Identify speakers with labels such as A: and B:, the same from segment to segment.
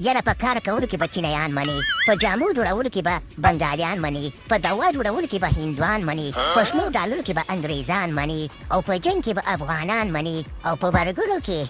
A: یاره په کار کولو کې به چینیان مني، په جامو جوړولو کې به بنګالیان مني، په دوا جوړولو کې به هندوان مني، په شنو ډالرو کې به انګریزان مني، او په جنګ کې به افغانان مني، او په برګرو کې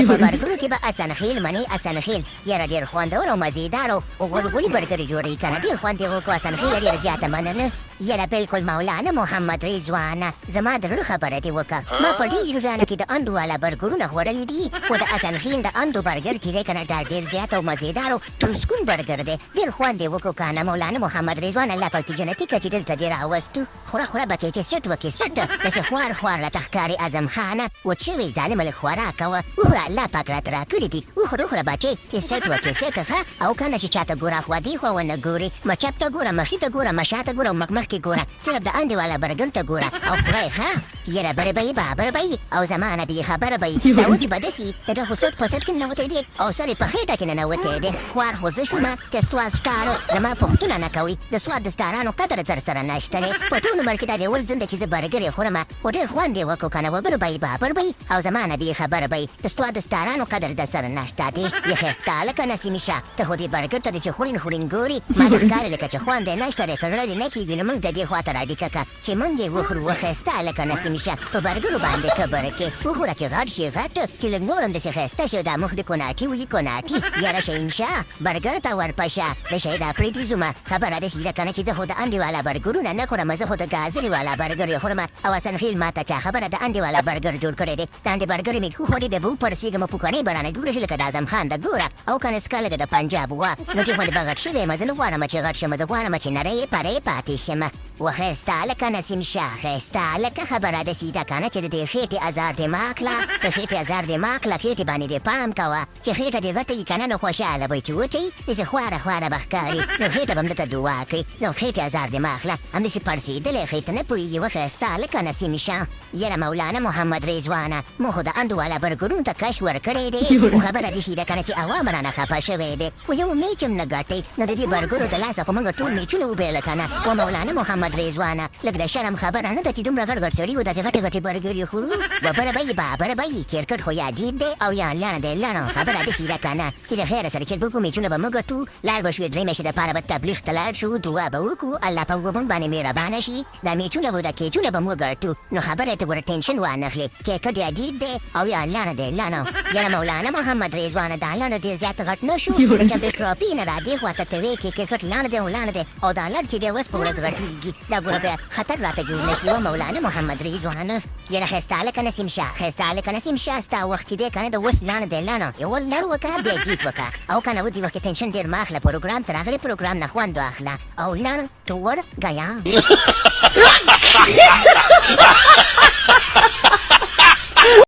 A: په برګرو کې به حسنخیل مني. حسنخیل یاره ډېر خوندور او مزېدار او غوړغوړي برګرې جوړوي که نه، ډېر خوند یې وکړو. حسنخیل ډېره زیاته مننه. یاره بالکل مولانا محمد رضوان، زما د زړه خبره دې وکړه. ما په ډېرو ځایونو کې د انډواله برګرونه خوړلي دي، خو د حسنخیل د انډو برګر چې دی که نه دا ډېر زیات او مزېدار او ترسکون برګر دی، ډېر خوند یې وکړو که نه. مولانا محمد رضوان الله پاک دې جنتي کړي چې دلته دې راوستو. خوره خوره به کې چې سټ وکړې سټ، داسې خوار خوار راته ښکاري اعظم خانه. وچ شوې ظالمه لږ خوراک کوه، وخوره الله پاک راته راکړي دي، وخوره وخوره بچې چې سټ وکړې سټ ښه. او که نه چې چاته ګوره خوا دې خوا ونه ګورې، مچپ ته ګوره، مخې ته ګوره، مشا ته ګوره، مخکې ګوره، صرف د انډواله برګر ته ګوره او خورئ ښه. یاره بره به یې بابر به یې او زما نه به یې خبره به یې. دا وچ به داسې د ده خو سټ په سټ کې ننوتی دی او سر یې په خېټه کې ننوتی دی. خوار خو زه شومه که سواد ښکاره زما پوښتنه نه کوئ. د سواد د ستارانو قدر در سره نشته دی. په ټول عمر کې دا دی ول ځم دی چې زه برګر یې خورم، خو ډېر خوند یې وکړو که نه. وبر به یې بابر به یې او زما نه به یې خبره به یې. د سواد د ستارانو قدر در سره نشته دی. یې ښایسته هلکه نسیمي شاه، ته خو دې برګر ته داسې خورین خورین ګوري، ما ته ښکاري لکه چې خوند یې نشته دی. که زړه دې نه کېږي نو موږ د دې خوا ته راډیکه که چې موږ یې وخورو. وښایسته هلکه نسیمي شاه، په برګرو باندې کبر کې وخوره چې غټ شي غټ، چې لږ نور هم داسې ښایسته شي. دا مخ د کوناټي وي کوناټي. یاره شهنشاه برګر ته ورپشه د شهید افریدي زومه. خبره داسې ده که نه چې زه خو د انډواله برګرونه نه خورم، زه خو د ګازرې والا برګر یې خورم. او حسنخیل ما ته چا خبره د انډواله برګر جوړ کړی دی. د انډې برګر مې وخوړې بیا به وپړسېږم، پوکڼې به رانه جوړې شي لکه د اعظم خان د ګوره. او که نه سکه لکه د پنجاب وه، نو دې خوندې به غټ شوی یم. زه نه غواړم چې غټ شم، زه غواړم چې نری پری پاتې شم. وښایسته هلکه نسیم شاه، ښایسته هلکه خبره داسې ده که نه چې د دې خېټې ازار دې مه کړه، د خېټې ازار دې مه کړه، خېټې باندې دې پام کوه چې خېټه دې غټه وي که نه نو خوشحاله به وي. چې وچوي داسې خواره خواره به ښکاري، نو خېټه به هم درته دعا کوي. نو خېټې ازار دې مه اخله، همداسې پړسېدلی خېټه نه پوهېږي. وښایسته هلکه نسیم شاه. یاره مولانا محمد رضوانه، مو خو د انډواله برګرونو ته کش ورکړی دی، خو خبره داسې ده که نه چې عوام رانه خفه شوی دی، خو یو میچ هم نه ګټئ. نو د دې برګرو د لاسه خو موږ ټول میچونه وبایله که نه. و مولانا محمد رضوانه، لږ د شرم خبره نه ده چې دومره غټ غټ سړي و داسې غټې غټې برګر یې خورو. وبره به یې بابره به یې کرکټ خو یا دید دی او یا لڼه دی لڼه. خبره داسې ده که نه چې د خیره سره چې وکړو میچونه به موږ ګټو، لاړ به شوې 3 میاشتې دپاره به تبلیغ ته لاړ شو، دعا به وکړو الله په موږ باندې مهربانه شي، دا میچونه به دا کیچونه به موږ ګټو. نو خبره ته ګوره ټینشن وانخلې، کرکټ یا دید دی او یا لڼه دی لڼه. یاره مولانا محمد رضوانه دا لڼه ډېر زیات غټ نه شو، د چمپیونز ټرافي نه را دې خوا ته ته وایې چې کرکټ لڼه دی او لڼه دی او دا لړ چې دی اوس په ورځ غټېږي، دا ګوره بیا خطر راته جوړ نه شي. و مولانا محمد رضوانه، یاره ښایسته هلکه نسیم شاه، ښایسته هلکه نسیم شاه، ستا وخت چې دی که نه د اوس لڼه دی لڼه. یو لړ وکړه بیا جیت وکړه او که نه و دې وخت کې ټینشن ډېر مه اخله، پروګرام ته راغلی پروګرام نه خوند واخله او لړ تور ګیا